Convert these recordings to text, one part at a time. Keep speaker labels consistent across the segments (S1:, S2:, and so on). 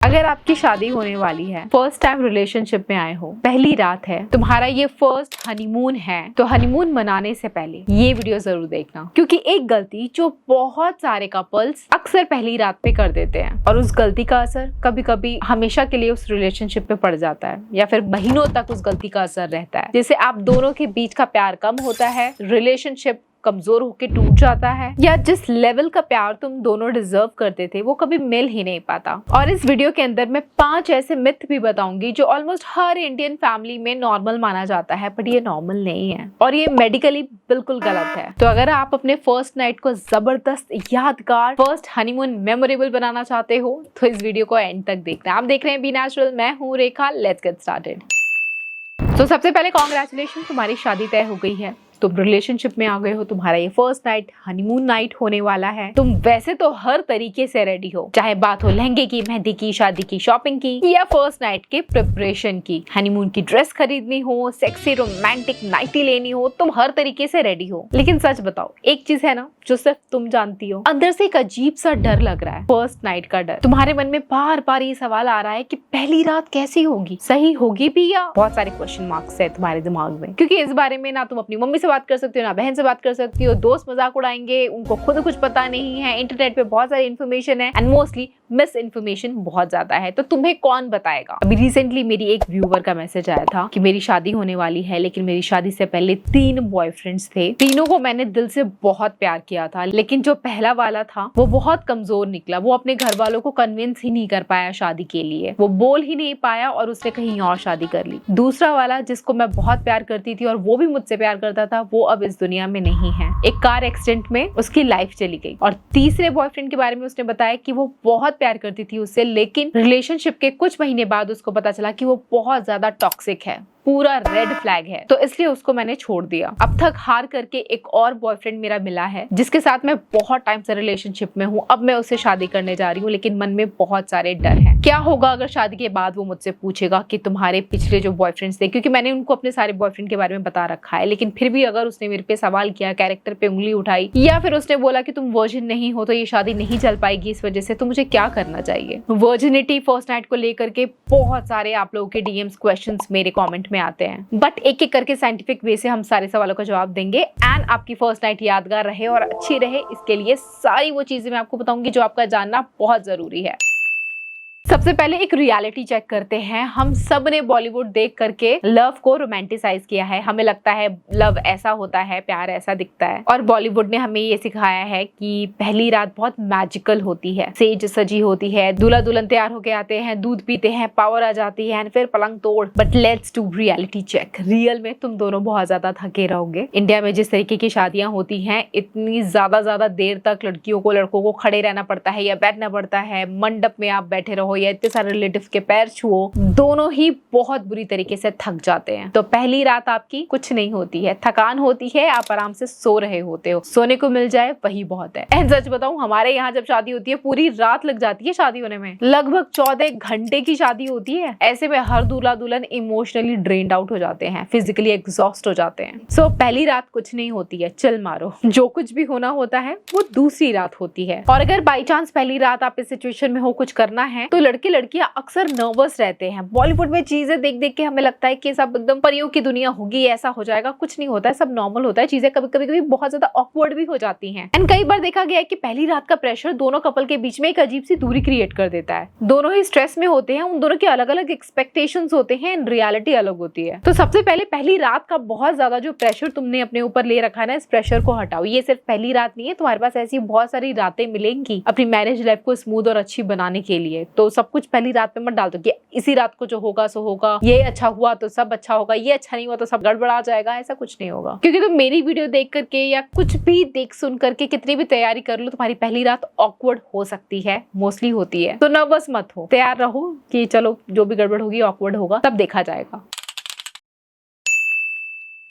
S1: अगर आपकी शादी होने वाली है, फर्स्ट टाइम रिलेशनशिप में आए हो, पहली रात है, तुम्हारा ये फर्स्ट हनीमून है, तो हनीमून मनाने से पहले ये वीडियो जरूर देखना, क्योंकि एक गलती जो बहुत सारे कपल्स अक्सर पहली रात पे कर देते हैं और उस गलती का असर कभी कभी हमेशा के लिए उस रिलेशनशिप पे पड़ जाता है या फिर महीनों तक उस गलती का असर रहता है, जिससे आप दोनों के बीच का प्यार कम होता है, रिलेशनशिप कमजोर होके टूट जाता है, या जिस लेवल का प्यार तुम दोनों डिजर्व करते थे वो कभी मिल ही नहीं पाता। और इस वीडियो के अंदर मैं 5 ऐसे मिथ भी बताऊंगी जो ऑलमोस्ट हर इंडियन फैमिली में नॉर्मल माना जाता है, बट ये नॉर्मल नहीं है और ये मेडिकली बिल्कुल गलत है। तो अगर आप अपने फर्स्ट नाइट को जबरदस्त, यादगार, फर्स्ट हनीमून मेमोरेबल बनाना चाहते हो तो इस वीडियो को एंड तक देखना। आप देख रहे हैं बी नेचुरल, मैं हूँ रेखा, लेट्स गेट स्टार्टेड। तो सबसे पहले कॉन्ग्रेचुलेशन, तुम्हारी शादी तय हो गई है, तुम रिलेशनशिप में आ गए हो, तुम्हारा ये फर्स्ट नाइट हनीमून नाइट होने वाला है। तुम वैसे तो हर तरीके से रेडी हो, चाहे बात हो लहंगे की, मेहंदी की, शादी की शॉपिंग की या फर्स्ट नाइट के प्रिपरेशन की, हनीमून की ड्रेस खरीदनी हो, सेक्सी रोमांटिक नाइटी लेनी हो, तुम हर तरीके से रेडी हो। लेकिन सच बताओ, एक चीज है ना जो सिर्फ तुम जानती हो, अंदर से एक अजीब सा डर लग रहा है, फर्स्ट नाइट का डर। तुम्हारे मन में बार बार ये सवाल आ रहा है कि पहली रात कैसी होगी, सही होगी भी, या बहुत सारे क्वेश्चन मार्क्स है तुम्हारे दिमाग में, क्योंकि इस बारे में ना तुम अपनी मम्मी से बात कर सकती हो, ना बहन से बात कर सकती हो, दोस्त मजाक उड़ाएंगे, उनको खुद कुछ पता नहीं है, इंटरनेट पे बहुत सारी इन्फॉर्मेशन है एंड मोस्टली मिस इन्फॉर्मेशन बहुत ज्यादा है, तो तुम्हें कौन बताएगा। अभी रिसेंटली मेरी एक व्यूवर का मैसेज आया था कि मेरी शादी होने वाली है, लेकिन मेरी शादी से पहले 3 बॉयफ्रेंड्स थे, तीनों को मैंने दिल से बहुत प्यार किया था, लेकिन जो पहला वाला था वो बहुत कमजोर निकला, वो अपने घर वालों को कन्विंस ही नहीं कर पाया शादी के लिए, वो बोल ही नहीं पाया और उसने कहीं और शादी कर ली। दूसरा वाला, जिसको मैं बहुत प्यार करती थी और वो भी मुझसे प्यार करता था, वो अब इस दुनिया में नहीं है, एक कार एक्सीडेंट में उसकी लाइफ चली गई। और तीसरे बॉयफ्रेंड के बारे में उसने बताया कि वो बहुत प्यार करती थी उससे, लेकिन रिलेशनशिप के कुछ महीने बाद उसको पता चला कि वो बहुत ज्यादा टॉक्सिक है, पूरा रेड फ्लैग है, तो इसलिए उसको मैंने छोड़ दिया। अब तक हार करके एक और बॉयफ्रेंड मेरा मिला है, जिसके साथ मैं बहुत टाइम से रिलेशनशिप में हूँ। अब मैं उससे शादी करने जा रही हूँ, लेकिन मन में बहुत सारे डर हैं। क्या होगा अगर शादी के बाद वो मुझसे पूछेगा कि तुम्हारे पिछले जो बॉयफ्रेंड्स थे, क्योंकि मैंने उनको अपने सारे बॉयफ्रेंड के बारे में बता रखा है, लेकिन फिर भी अगर उसने मेरे पे सवाल किया, कैरेक्टर पे उंगली उठाई, या फिर उसने बोला कि तुम वर्जिन नहीं हो तो ये शादी नहीं चल पाएगी इस वजह से, तो मुझे क्या करना चाहिए। वर्जिनिटी फर्स्ट नाइट को लेकर के बहुत सारे आप लोगों के डीएम्स, क्वेश्चंस मेरे कमेंट में आते हैं, बट एक एक करके साइंटिफिक वे से हम सारे सवालों का जवाब देंगे एंड आपकी फर्स्ट नाइट यादगार रहे और अच्छी रहे, इसके लिए सारी वो चीजें मैं आपको बताऊंगी जो आपका जानना बहुत जरूरी है। सबसे पहले एक रियलिटी चेक करते हैं। हम सब ने बॉलीवुड देख करके लव को रोमांटिसाइज किया है, हमें लगता है लव ऐसा होता है, प्यार ऐसा दिखता है, और बॉलीवुड ने हमें ये सिखाया है कि पहली रात बहुत मैजिकल होती है, सेज सजी होती है, दूल्हा दुल्हन तैयार होके आते हैं, दूध पीते हैं, पावर आ जाती है फिर पलंग तोड़। But let's do reality check. Real में तुम दोनों बहुत ज्यादा थके रहोगे। इंडिया में जिस तरीके की शादियां होती हैं, इतनी ज्यादा देर तक लड़कियों को, लड़कों को खड़े रहना पड़ता है या बैठना पड़ता है, मंडप में आप बैठे रहो या इतने सारे रिलेटिव के पैर छुओ, दोनों ही बहुत बुरी तरीके से थक जाते हैं। तो पहली रात आपकी कुछ नहीं होती है, थकान होती है, आप आराम से सो रहे होते हो, सोने को मिल जाए वही बहुत है। एंड सच बताऊं, हमारे यहाँ जब शादी होती है पूरी रात लग जाती है शादी होने में, लगभग 14 घंटे की शादी होती है। ऐसे में हर दूल्हा दुल्हन इमोशनली ड्रेन्ड आउट हो जाते हैं, फिजिकली एग्जॉस्ट हो जाते हैं। सो पहली रात कुछ नहीं होती है, चिल मारो, जो कुछ भी होना होता है वो दूसरी रात होती है। और अगर बाई चांस पहली रात आप इस सिचुएशन में हो, कुछ करना है, तो लड़कियां अक्सर नर्वस रहते हैं। बॉलीवुड में चीजें देख देख के हमें लगता है कि सब एकदम परियों की दुनिया होगी, ऐसा हो जाएगा, कुछ नहीं होता है, सब नॉर्मल होता है। चीजें कभी कभी बहुत ज्यादा ऑकवर्ड भी हो जाती हैं एंड कई बार देखा गया है कि पहली रात का प्रेशर दोनों कपल के बीच में एक अजीब सी दूरी क्रिएट कर देता है। दोनों ही स्ट्रेस में होते हैं, उन दोनों के अलग अलग एक्सपेक्टेशंस होते हैं एंड रियलिटी अलग होती है। तो सबसे पहले पहली रात का बहुत ज्यादा जो प्रेशर तुमने अपने ऊपर ले रखा है ना, इस प्रेशर को हटाओ। ये सिर्फ पहली रात नहीं है, तुम्हारे पास ऐसी बहुत सारी रातें मिलेंगी अपनी मैरिज लाइफ को स्मूथ और अच्छी बनाने के लिए। तो सब कुछ पहली रात पे मत डाल दो कि इसी रात को जो होगा सो होगा, ये अच्छा हुआ तो सब अच्छा होगा, ये अच्छा नहीं हुआ तो सब गड़बड़ा जाएगा, ऐसा कुछ नहीं होगा। क्योंकि तुम मेरी वीडियो देख करके या कुछ भी देख सुन करके कितनी भी तैयारी कर लो, तुम्हारी पहली रात ऑकवर्ड हो सकती है, मोस्टली होती है। तो नर्वस मत हो, तैयार रहो कि चलो जो भी गड़बड़ होगी ऑकवर्ड होगा, तब देखा जाएगा।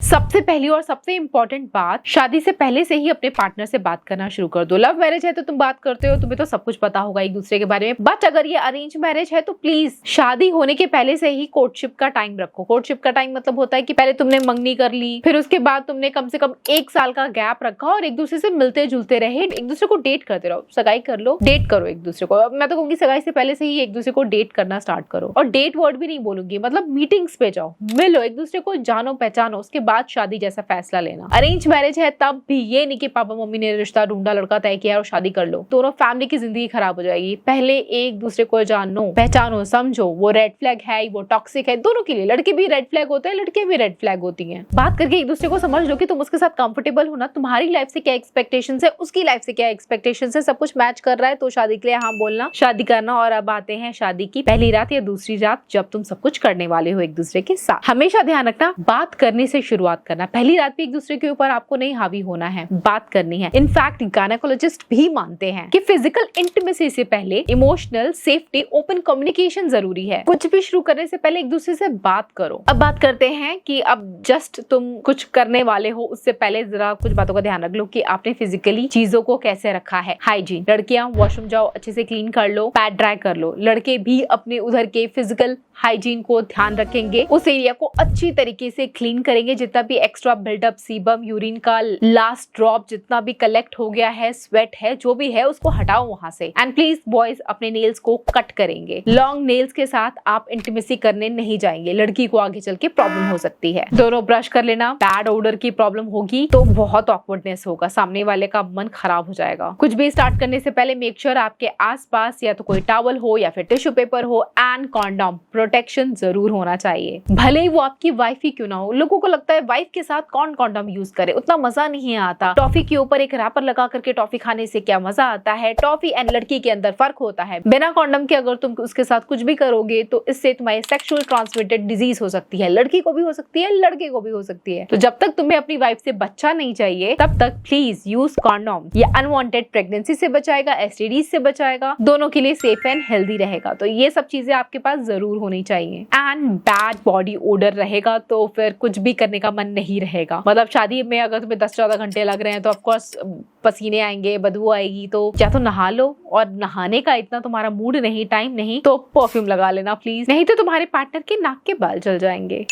S1: सबसे पहली और सबसे इम्पोर्टेंट बात, शादी से पहले से ही अपने पार्टनर से बात करना शुरू कर दो। लव मैरिज है तो तुम बात करते हो, तुम्हें तो सब कुछ पता होगा एक दूसरे के बारे में, बट अगर ये अरेंज मैरिज है तो प्लीज शादी होने के पहले से ही कोर्टशिप का टाइम रखो। कोर्टशिप का टाइम मतलब होता है कि पहले तुमने मंगनी कर ली, फिर उसके बाद तुमने कम से कम 1 साल का गैप रखा और एक दूसरे से मिलते जुलते रहे, एक दूसरे को डेट करते रहो। सगाई कर लो, डेट करो एक दूसरे को। मैं तो कहूंगी सगाई से पहले से ही एक दूसरे को डेट करना स्टार्ट करो। और डेट वर्ड भी नहीं बोलूंगी, मतलब मीटिंग्स पे जाओ, मिलो, एक दूसरे को जानो पहचानो, उसके बाद शादी जैसा फैसला लेना। अरेंज मैरिज है तब भी ये नहीं कि पापा मम्मी ने रिश्ता ढूंढा, लड़का तय किया और शादी कर लो, दोनों फैमिली की जिंदगी खराब हो जाएगी। पहले एक दूसरे को जानो पहचानो, समझो वो रेड फ्लैग है, वो टॉक्सिक है, दोनों के लिए। लड़के भी रेड फ्लैग होते हैं, लड़के भी रेड फ्लैग होती हैं। बात करके एक दूसरे को समझ लो कि तुम उसके साथ कंफर्टेबल हो ना, तुम्हारी लाइफ से क्या एक्सपेक्टेशंस है, उसकी लाइफ से क्या एक्सपेक्टेशंस है, सब कुछ मैच कर रहा है तो शादी के लिए हाँ बोलना, शादी करना। और अब आते हैं शादी की पहली रात या दूसरी रात, जब तुम सब कुछ करने वाले हो एक दूसरे के साथ। हमेशा ध्यान रखना, बात करने से शुरुआत करना। पहली रात भी एक दूसरे के ऊपर आपको नहीं हावी होना है, बात करनी है। इनफैक्ट गायनेकोलॉजिस्ट भी मानते हैं कि फिजिकल इंटीमेसी से पहले इमोशनल सेफ्टी, ओपन कम्युनिकेशन जरूरी है। कुछ भी शुरू करने से पहले एक दूसरे से बात करो। अब बात करते हैं कि अब जस्ट तुम कुछ करने वाले हो, उससे पहले जरा कुछ बातों का ध्यान रख लो कि आपने फिजिकली चीजों को कैसे रखा है। हाइजीन, लड़कियां वॉशरूम जाओ, अच्छे से क्लीन कर लो, पैड ड्राई कर लो। लड़के भी अपने उधर के फिजिकल हाइजीन को ध्यान रखेंगे, उस एरिया को अच्छी तरीके से क्लीन करेंगे। जितना भी एक्स्ट्रा बिल्डअप, सीबम, यूरिन का लास्ट ड्रॉप जितना भी कलेक्ट हो गया है, स्वेट है, जो भी है, उसको हटाओ वहां से। एंड प्लीज बॉयज अपने नेल्स को कट करेंगे। लॉन्ग नेल्स के साथ आप इंटीमेसी करने नहीं जाएंगे, लड़की को आगे चल के प्रॉब्लम हो सकती है। दोनों ब्रश कर लेना। बैड ओडर की प्रॉब्लम होगी तो बहुत ऑकवर्डनेस होगा, सामने वाले का मन खराब हो जाएगा। कुछ भी स्टार्ट करने से पहले मेक श्योर आपके आसपास या तो कोई टॉवल हो या फिर टिश्यू पेपर हो एंड कॉन्डोम, प्रोटेक्शन जरूर होना चाहिए। भले ही वो आपकी वाइफ ही क्यों ना हो। लोगों को लगता है वाइफ के साथ कौन कॉन्डोम यूज करे, उतना मजा नहीं आता। टॉफी के ऊपर एक रैपर लगा करके टॉफी खाने से क्या मजा आता है। टॉफी एंड लड़की के अंदर फर्क होता है। बिना कॉन्डोम के अगर तुम उसके साथ कुछ भी करोगे तो इससे तुम्हारी सेक्सुअल ट्रांसमिटेड डिजीज हो सकती है। लड़की को भी हो सकती है, लड़के को भी हो सकती है। तो जब तक तुम्हें अपनी वाइफ से बच्चा नहीं चाहिए तब तक प्लीज यूज कॉन्डोम। ये अनवांटेड प्रेगनेंसी से बचाएगा, एसटीडीज से बचाएगा, दोनों के लिए सेफ एंड हेल्दी रहेगा। तो ये सब चीजें आपके पास जरूर होनी चाहिए। एंड बैड बॉडी ओडर रहेगा तो फिर कुछ भी करने का मन नहीं रहेगा। मतलब शादी में अगर तुम्हें 10-14 घंटे लग रहे हैं तो ऑफकोर्स पसीने आएंगे, बदबू आएगी, तो या तो नहा लो, और नहाने का इतना तुम्हारा मूड नहीं, टाइम नहीं, तो परफ्यूम लगा लेना प्लीज, नहीं तो तुम्हारे पार्टनर के नाक के बाल जल जाएंगे।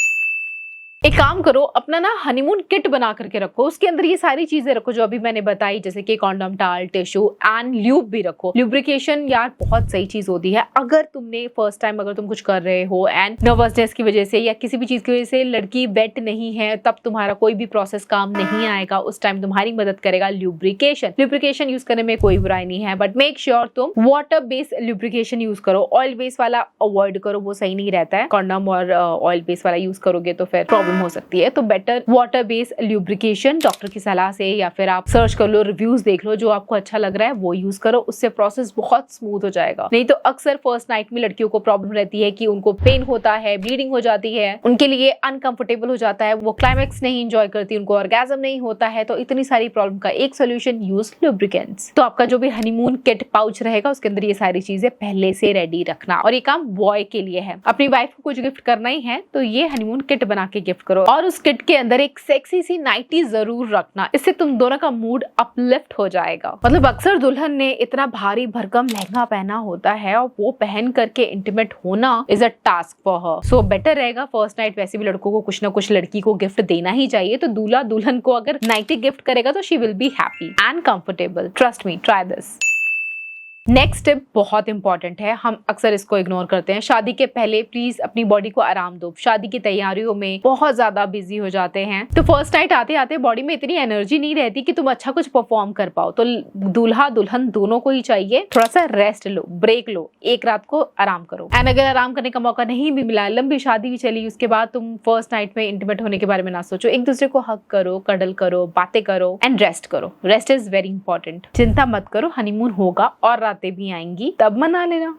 S1: एक काम करो, अपना ना हनीमून किट बना करके रखो। उसके अंदर ये सारी चीजें रखो जो अभी मैंने बताई, जैसे कि कॉन्डम, टाल, टिश्यू एंड ल्यूब भी रखो। ल्यूब्रिकेशन यार बहुत सही चीज होती है। अगर तुमने फर्स्ट टाइम अगर तुम कुछ कर रहे हो एंड नर्वसनेस की वजह से या किसी भी चीज की वजह से लड़की वेट नहीं है, तब तुम्हारा कोई भी प्रोसेस काम नहीं आएगा। उस टाइम तुम्हारी मदद करेगा ल्यूब्रिकेशन। ल्यूब्रिकेशन यूज करने में कोई बुराई नहीं है, बट मेक श्योर तुम वाटर बेस्ड ल्यूब्रिकेशन यूज करो। ऑयल बेस्ड वाला अवॉइड करो, वो सही नहीं रहता है। कॉन्डम और ऑयल बेस्ड वाला यूज करोगे तो फिर प्रॉब्लम हो सकती है। तो better water based lubrication doctor की सलाह से या फिर आप सर्च कर लो, रिव्यूज देख लो, जो आपको अच्छा लग रहा है वो यूज करो। उससे प्रोसेस बहुत स्मूथ हो जाएगा। नहीं तो अक्सर फर्स्ट नाइट में लड़कियों को प्रॉब्लम रहती है कि उनको पेन होता है, ब्लीडिंग हो जाती है, उनके लिए अनकंफर्टेबल हो जाता है, वो क्लाइमेक्स नहीं एंजॉय करती, उनको ऑर्गेज्म नहीं होता है। तो इतनी सारी प्रॉब्लम का एक सोल्यूशन, यूज लुब्रिकेंट्स। तो आपका जो भी हनीमून किट पाउच रहेगा उसके अंदर ये सारी चीजें पहले से रेडी रखना। और ये काम बॉय के लिए है, अपनी वाइफ को कुछ गिफ्ट करना ही है तो ये हनीमून किट बना के गिफ्ट करो। और उस किट के अंदर एक सेक्सी सी नाइटी जरूर रखना, इससे तुम दोनों का मूड अपलिफ्ट हो जाएगा। मतलब अक्सर दुल्हन ने इतना भारी भरकम लहंगा पहना होता है और वो पहन करके इंटीमेट होना is a task for her. So better रहेगा फर्स्ट नाइट वैसे भी लड़कों को कुछ ना कुछ लड़की को गिफ्ट देना ही चाहिए। तो दूल्हा दुल्हन को अगर नाइटी गिफ्ट करेगा तो she will be happy and comfortable. Trust me, try this. Next step बहुत इंपॉर्टेंट है, हम अक्सर इसको इग्नोर करते हैं। शादी के पहले प्लीज अपनी बॉडी को आराम दो। शादी की तैयारियों में बहुत ज्यादा बिजी हो जाते हैं, तो फर्स्ट नाइट आते आते बॉडी में इतनी एनर्जी नहीं रहती कि तुम अच्छा कुछ परफॉर्म कर पाओ। तो दूल्हा दुल्हन दोनों को ही चाहिए थोड़ा सा रेस्ट लो, ब्रेक लो, एक रात को आराम करो। एंड अगर आराम करने का मौका नहीं भी मिला, लंबी शादी भी चली, उसके बाद तुम फर्स्ट नाइट में इंटीमेट होने के बारे में ना सोचो। एक दूसरे को हग करो, कडल करो, बातें करो एंड रेस्ट करो। Rest is very important. चिंता मत करो, हनीमून होगा और रातें भी आएंगी, तब मना लेना।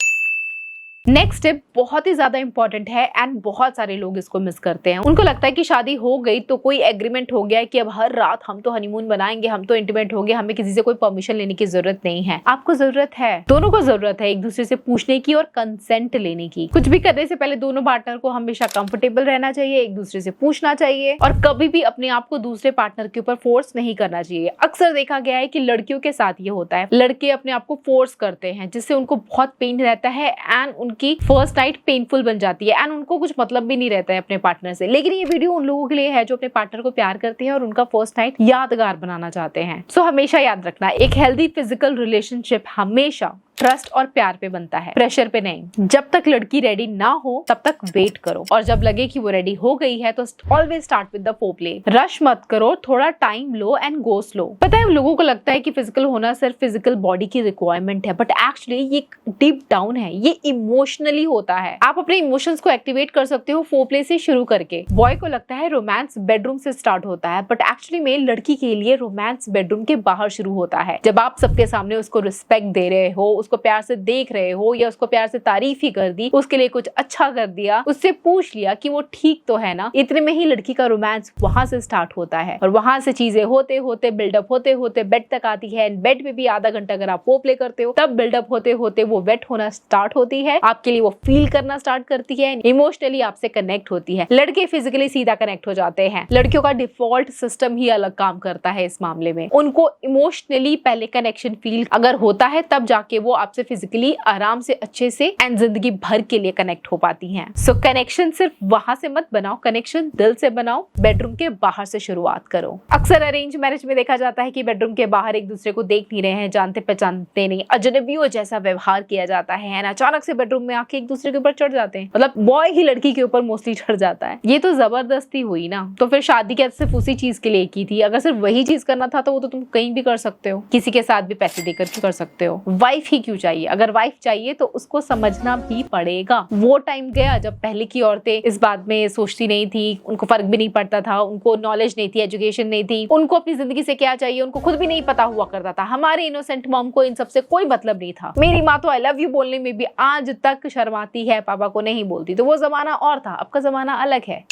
S1: नेक्स्ट स्टेप बहुत ही ज्यादा इंपॉर्टेंट है एंड बहुत सारे लोग इसको मिस करते हैं। उनको लगता है कि शादी हो गई तो कोई एग्रीमेंट हो गया है कि अब हर रात हम तो हनीमून बनाएंगे, हम तो इंटीमेट हो गए, हमें किसी से कोई परमिशन लेने की जरूरत नहीं है। आपको जरूरत है, दोनों को जरूरत है एक दूसरे से पूछने की और कंसेंट लेने की। कुछ भी करने से पहले दोनों पार्टनर को हमेशा कंफर्टेबल रहना चाहिए, एक दूसरे से पूछना चाहिए और कभी भी अपने आप को दूसरे पार्टनर के ऊपर फोर्स नहीं करना चाहिए। अक्सर देखा गया है कि लड़कियों के साथ ये होता है, लड़के अपने आप को फोर्स करते हैं जिससे उनको बहुत पेन रहता है एंड उनकी फर्स्ट नाइट पेनफुल बन जाती है एंड उनको कुछ मतलब भी नहीं रहता है अपने पार्टनर से। लेकिन ये वीडियो उन लोगों के लिए है जो अपने पार्टनर को प्यार करते हैं और उनका फर्स्ट नाइट यादगार बनाना चाहते हैं। सो हमेशा याद रखना, एक हेल्दी फिजिकल रिलेशनशिप हमेशा ट्रस्ट और प्यार पे बनता है, प्रेशर पे नहीं। जब तक लड़की रेडी ना हो तब तक वेट करो और जब लगे कि वो रेडी हो गई है तो always start with the foreplay. Rush मत करो, थोड़ा time low and go slow. पता है लोगों को लगता है कि फिजिकल होना सिर्फ फिजिकल बॉडी की रिक्वायरमेंट है, बट एक्चुअली ये डीप डाउन है, ये इमोशनली होता है। आप अपने इमोशंस को एक्टिवेट कर सकते हो फोरप्ले से शुरू करके। बॉय को लगता है रोमांस बेडरूम से स्टार्ट होता है, बट एक्चुअली में लड़की के लिए रोमांस बेडरूम के बाहर शुरू होता है। जब आप सबके सामने उसको रिस्पेक्ट दे रहे हो, उसको प्यार से देख रहे हो या उसको प्यार से तारीफ ही कर दी, उसके लिए कुछ अच्छा कर दिया, उससे पूछ लिया कि वो ठीक तो है ना, इतने में ही लड़की का रोमांस वहां से स्टार्ट होता है और वहां से चीजें होते होते बिल्डअप होते होते बेड तक आती है। बेड में भी आधा घंटा अगर आप वो प्ले करते हो तब बिल्डअप होते होते वो वेट होना स्टार्ट होती है, आपके लिए वो फील करना स्टार्ट करती है, इमोशनली आपसे कनेक्ट होती है। लड़के फिजिकली सीधा कनेक्ट हो जाते हैं, लड़कियों का डिफॉल्ट सिस्टम ही अलग काम करता है इस मामले में। उनको इमोशनली पहले कनेक्शन फील अगर होता है तब जाके वो आपसे फिजिकली आराम से अच्छे से एंड जिंदगी भर के लिए कनेक्ट हो पाती हैं। सो कनेक्शन सिर्फ वहां से मत बनाओ, कनेक्शन दिल से बनाओ, बेडरूम के बाहर से शुरुआत करो। अक्सर अरेंज मैरिज में देखा जाता है कि बेडरूम के बाहर एक दूसरे को देख नहीं रहे हैं, जानते पहचानते नहीं, अजनबियों जैसा व्यवहार किया जाता है, अचानक से बेडरूम में आके एक दूसरे के ऊपर चढ़ जाते हैं। मतलब बॉय ही लड़की के ऊपर मोस्टली चढ़ जाता है। ये तो जबरदस्ती हुई ना। तो फिर शादी क्या सिर्फ उसी चीज के लिए की थी? अगर सिर्फ वही चीज करना था तो वो तो तुम कहीं भी कर सकते हो, किसी के साथ भी पैसे देकर भी कर सकते हो। वाइफ ही क्यों चाहिए? अगर वाइफ चाहिए तो उसको समझना भी पड़ेगा। वो टाइम गया जब पहले की औरतें इस बात में सोचती नहीं थी, उनको फर्क भी नहीं पड़ता था, उनको नॉलेज नहीं थी, एजुकेशन नहीं थी, उनको अपनी जिंदगी से क्या चाहिए उनको खुद भी नहीं पता हुआ करता था। हमारे इनोसेंट मॉम को इन सबसे कोई मतलब नहीं था। मेरी माँ तो आई लव यू बोलने में भी आज तक शर्माती है, पापा को नहीं बोलती। तो वो जमाना और था, अब का जमाना अलग है।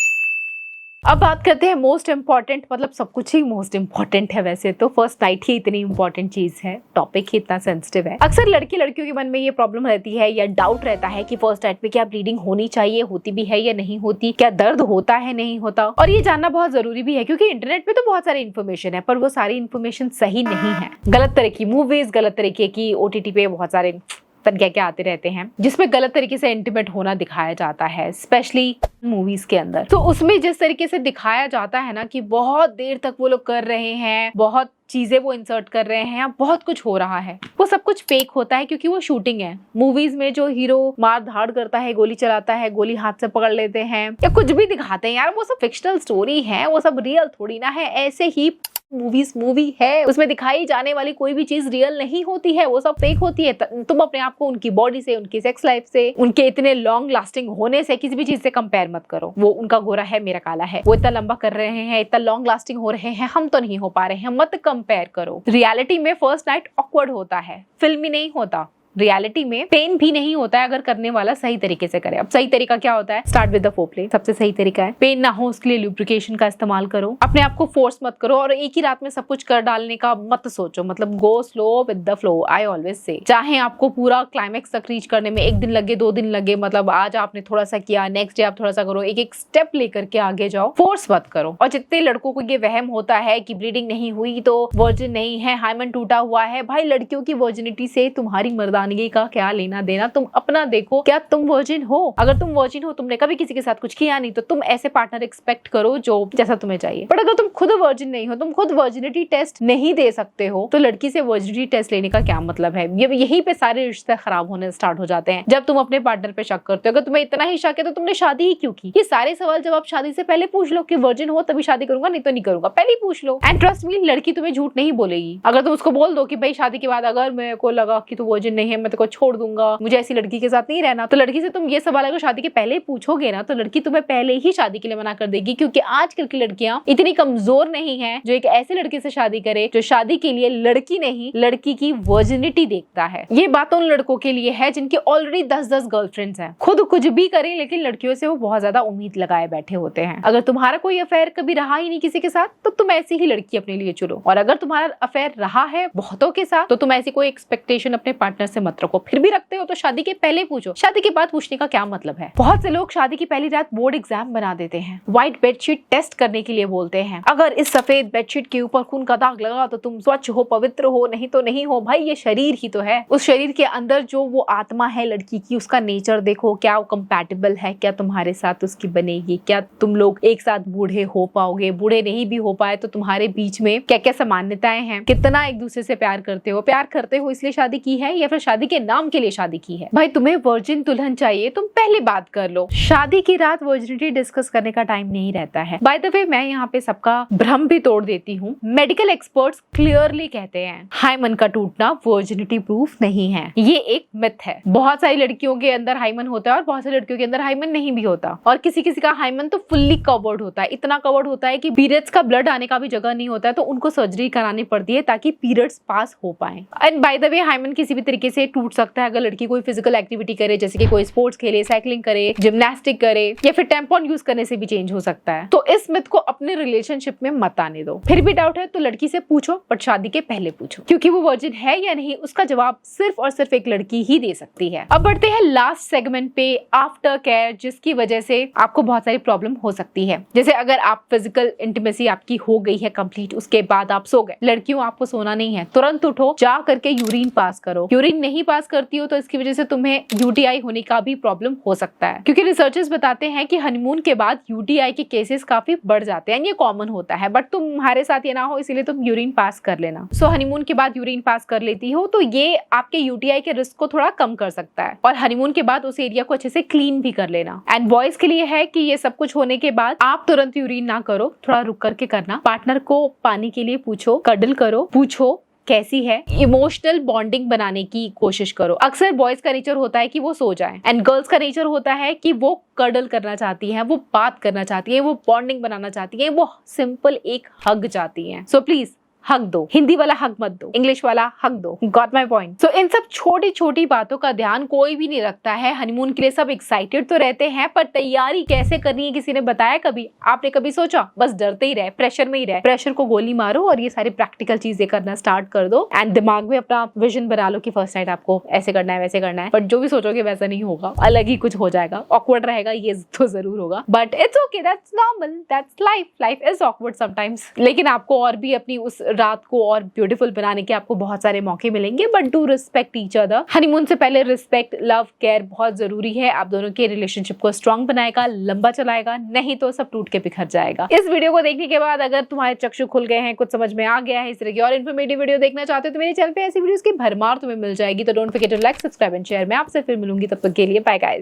S1: अब बात करते हैं मोस्ट इंपॉर्टेंट, मतलब सब कुछ ही मोस्ट इंपॉर्टेंट है वैसे तो, फर्स्ट नाइट ही इतनी इंपॉर्टेंट चीज है, टॉपिक ही इतना सेंसिटिव है। अक्सर लड़कियों के मन में ये प्रॉब्लम रहती है या डाउट रहता है कि फर्स्ट नाइट में क्या ब्लीडिंग होनी चाहिए, होती भी है या नहीं होती, क्या दर्द होता है नहीं होता। और ये जानना बहुत जरूरी भी है क्योंकि इंटरनेट पे तो बहुत सारी इन्फॉर्मेशन है पर वो सारी इन्फॉर्मेशन सही नहीं है। गलत तरह की मूवीज, गलत तरीके की OTT पे बहुत सारे क्या आते रहते हैं जिसमें गलत तरीके से इंटीमेट होना दिखाया जाता है, स्पेशली मूवीज के अंदर। तो उसमें जिस तरीके से दिखाया जाता है ना कि बहुत देर तक वो लोग कर रहे हैं, बहुत चीजें वो इंसर्ट कर रहे हैं, बहुत कुछ हो रहा है, वो सब कुछ फेक होता है क्योंकि वो शूटिंग है। मूवीज में जो हीरो मार धाड़ करता है, गोली चलाता है, गोली हाथ से पकड़ लेते हैं या कुछ भी दिखाते हैं यार, वो सब फिक्शनल स्टोरी है, वो सब रियल थोड़ी ना है। ऐसे ही मूवी है, उसमें दिखाई जाने वाली कोई भी चीज रियल नहीं होती है, वो सब फेक होती है। तुम अपने आप को उनकी बॉडी से, उनकी सेक्स लाइफ से, उनके इतने लॉन्ग लास्टिंग होने से किसी भी चीज से कंपेयर मत करो। वो उनका गोरा है, मेरा काला है, वो इतना लंबा कर रहे हैं, इतना लॉन्ग लास्टिंग हो रहे हैं, हम तो नहीं हो पा रहे हैं, मत कंपेयर करो। रियलिटी में फर्स्ट नाइट ऑकवर्ड होता है, फिल्मी नहीं होता। रियलिटी में पेन भी नहीं होता है अगर करने वाला सही तरीके से करे। अब सही तरीका क्या होता है? स्टार्ट विद द फोरप्ले, सबसे सही तरीका है। पेन ना हो उसके लिए लुब्रिकेशन का इस्तेमाल करो, अपने आप को फोर्स मत करो और एक ही रात में सब कुछ कर डालने का मत सोचो। मतलब go slow with the flow, I always say. चाहे आपको पूरा क्लाइमेक्स तक रीच करने में 1 दिन लगे, 2 दिन लगे, मतलब आज आपने थोड़ा सा किया, नेक्स्ट डे आप थोड़ा सा करो, एक एक स्टेप लेकर के आगे जाओ, फोर्स मत करो। और जितने लड़कों को ये वहम होता है कि ब्लीडिंग नहीं हुई तो वर्जिन नहीं है, हाइमन टूटा हुआ है, भाई लड़कियों की वर्जिनिटी से तुम्हारी मर्दानगी का क्या लेना देना? तुम अपना देखो, क्या तुम वर्जिन हो? अगर तुम वर्जिन हो, तुमने कभी किसी के साथ कुछ किया नहीं, तो तुम ऐसे पार्टनर एक्सपेक्ट करो जो जैसा तुम्हें चाहिए। बट अगर तुम खुद वर्जिन नहीं हो, तुम खुद वर्जिनिटी टेस्ट नहीं दे सकते हो, तो लड़की से वर्जिनिटी टेस्ट लेने का क्या मतलब है? यहीं पे सारे रिश्ते खराब होने स्टार्ट हो जाते हैं जब तुम अपने पार्टनर पे शक करते हो। अगर तुम्हें इतना ही शक है तो तुमने शादी ही क्यों की? ये सारे सवाल जब आप शादी से पहले पूछ लो कि वर्जिन हो तभी शादी करूंगा, नहीं तो नहीं करूंगा, पहले ही पूछ लो। एंड ट्रस्ट मी, लड़की तुम्हें झूठ नहीं बोलेगी। अगर तुम उसको बोल दो कि भाई शादी के बाद अगर मेरे को लगा कि तू वर्जिन नहीं है, है, मैं तेरे को छोड़ दूंगा, मुझे ऐसी लड़की के साथ नहीं रहना। तो लड़की से तुम ये सवाल अगर शादी के पहले ही पूछोगे ना, तो लड़की तुम्हें पहले ही शादी के लिए मना कर देगी, क्योंकि आजकल की लड़कियां इतनी कमजोर नहीं है जो एक ऐसे लड़के से शादी करे जो शादी के लिए लड़की नहीं, लड़की की वर्जिनिटी देखता है। ये बात उन लड़कों के लिए है जिनके ऑलरेडी 10-10 गर्लफ्रेंड्स हैं, खुद कुछ भी करें लेकिन लड़कियों से वो बहुत ज्यादा उम्मीद लगाए बैठे होते हैं। अगर तुम्हारा कोई अफेयर कभी रहा ही नहीं किसी के साथ, तो तुम ऐसी ही लड़की अपने लिए चुनो, और अगर तुम्हारा अफेयर रहा है बहुतों के साथ, तो तुम ऐसी कोई एक्सपेक्टेशन अपने पार्टनर से मत रखो। फिर भी रखते हो तो शादी के पहले पूछो, शादी के बाद पूछने का क्या मतलब है। बहुत से लोग शादी की पहली रात बोर्ड एग्जाम बना देते हैं, व्हाइट बेडशीट टेस्ट करने के लिए बोलते हैं। अगर इस सफेद बेडशीट के ऊपर खून का दाग लगा तो तुम स्वच्छ हो, पवित्र हो, नहीं तो नहीं हो। भाई ये शरीर ही तो है, उस शरीर के अंदर जो वो आत्मा है लड़की की, उसका नेचर देखो, क्या वो कंपैटिबल है, क्या तुम्हारे साथ उसकी बनेगी, क्या तुम लोग एक साथ बूढ़े हो पाओगे, बूढ़े नहीं भी हो पाए तो तुम्हारे बीच में क्या क्या सामान्यताएं हैं, कितना एक दूसरे से प्यार करते हो, प्यार करते हो इसलिए शादी की है या फिर शादी के नाम के लिए शादी की है। भाई तुम्हें वर्जिन दुल्हन चाहिए, तुम पहले बात कर लो। शादी की रात वर्जिनिटी डिस्कस करने का टाइम नहीं रहता है। बाय द वे मैं यहाँ पे सबका भ्रम भी तोड़ देती हूँ। मेडिकल एक्सपर्ट्स क्लियरली कहते हैं हाइमन का टूटना वर्जिनिटी प्रूफ नहीं है, ये एक मिथ है। बहुत सारी लड़कियों के अंदर हाइमन होता है और बहुत सारी लड़कियों के अंदर हाइमन नहीं भी होता, और किसी किसी का हाइमन तो फुल्ली कवर्ड होता है, इतना कवर्ड होता है कि पीरियड्स का ब्लड आने का भी जगह नहीं होता है, तो उनको सर्जरी करानी पड़ती है ताकि पीरियड्स पास हो पाए। And by the way hymen किसी भी तरीके से टूट सकता है अगर लड़की कोई फिजिकल एक्टिविटी करे, जैसे कि कोई स्पोर्ट्स खेले, साइकिलिंग करे, जिम्नास्टिक करे, या फिर टैम्पॉन यूज करने से भी चेंज हो सकता है। तो इस मिथ को अपने रिलेशनशिप में मत आने दो। फिर भी डाउट है तो लड़की से पूछो, बट शादी के पहले पूछो, क्योंकि वो वर्जिन है या नहीं उसका जवाब सिर्फ और सिर्फ एक लड़की ही दे सकती है। अब बढ़ते हैं लास्ट सेगमेंट पे, आफ्टर केयर, जिसकी वजह से आपको बहुत सारी प्रॉब्लम हो सकती है। जैसे अगर आप फिजिकल इंटीमेसी आपकी हो गई है कंप्लीट, उसके बाद आप सो गए। लड़कियों आपको सोना नहीं है, तुरंत उठो, जा करके यूरिन पास करो। यूरिन नहीं पास करती हो तो इसकी वजह से तुम्हें यूटीआई होने का भी प्रॉब्लम हो सकता है, क्योंकि रिसर्चर्स बताते हैं कि हनीमून के बाद यूटीआई के केसेस काफी बढ़ जाते हैं। ये कॉमन होता है, बट तुम्हारे साथ ये ना हो इसीलिए तुम यूरिन पास कर लेना। सो हनीमून के बाद यूरिन पास कर लेती हो तो ये आपके यूटीआई के रिस्क को थोड़ा कम कर सकता है, और हनीमून के बाद उस एरिया को अच्छे से क्लीन भी कर लेना। एंड बॉयज के लिए है कि ये सब कुछ होने के बाद आप तुरंत यूरिन ना करो, थोड़ा रुक करके करना। पार्टनर को पानी के लिए पूछो, कडल करो, पूछो कैसी है, इमोशनल बॉन्डिंग बनाने की कोशिश करो। अक्सर बॉयज का नेचर होता है कि वो सो जाए, एंड गर्ल्स का नेचर होता है कि वो कडल करना चाहती हैं, वो बात करना चाहती हैं, वो बॉन्डिंग बनाना चाहती हैं, वो सिंपल एक हग चाहती हैं। सो प्लीज हक दो, हिंदी वाला हक मत दो, इंग्लिश वाला हक दो। Got my point. सो इन सब छोटी छोटी बातों का ध्यान कोई भी नहीं रखता है। हनीमून के लिए सब एक्साइटेड तो रहते हैं, पर तैयारी कैसे करनी है किसी ने बताया कभी? आपने कभी सोचा? बस डरते ही रहे, प्रेशर में ही रहे। प्रेशर को गोली मारो और ये सारी प्रैक्टिकल चीजें करना स्टार्ट कर दो, एंड दिमाग में अपना विजन बना लो कि फर्स्ट नाइट आपको ऐसे करना है, वैसे करना है। बट जो भी सोचोगे वैसा नहीं होगा, अलग ही कुछ हो जाएगा, ऑकवर्ड रहेगा, ये तो जरूर होगा, but it's okay, that's normal, that's life. Life is awkward sometimes, लेकिन आपको और भी अपनी उस रात को और ब्यूटीफुल बनाने के आपको बहुत सारे मौके मिलेंगे। But do respect each other. Honeymoon से पहले रिस्पेक्ट, लव, केयर बहुत जरूरी है। आप दोनों के रिलेशनशिप को स्ट्रॉन्ग बनाएगा, लंबा चलाएगा, नहीं तो सब टूट के बिखर जाएगा। इस वीडियो को देखने के बाद अगर तुम्हारे चक्षु खुल गए हैं, कुछ समझ में आ गया है, इस तरह की और इन्फॉर्मेटिव वीडियो देखना चाहते हो तो मेरे चैनल पे ऐसी वीडियोस की भरमार तुम्हें मिल जाएगी। तो don't forget to like, subscribe and share. मैं आपसे फिर मिलूंगी, तब तक के लिए बाय गाइस।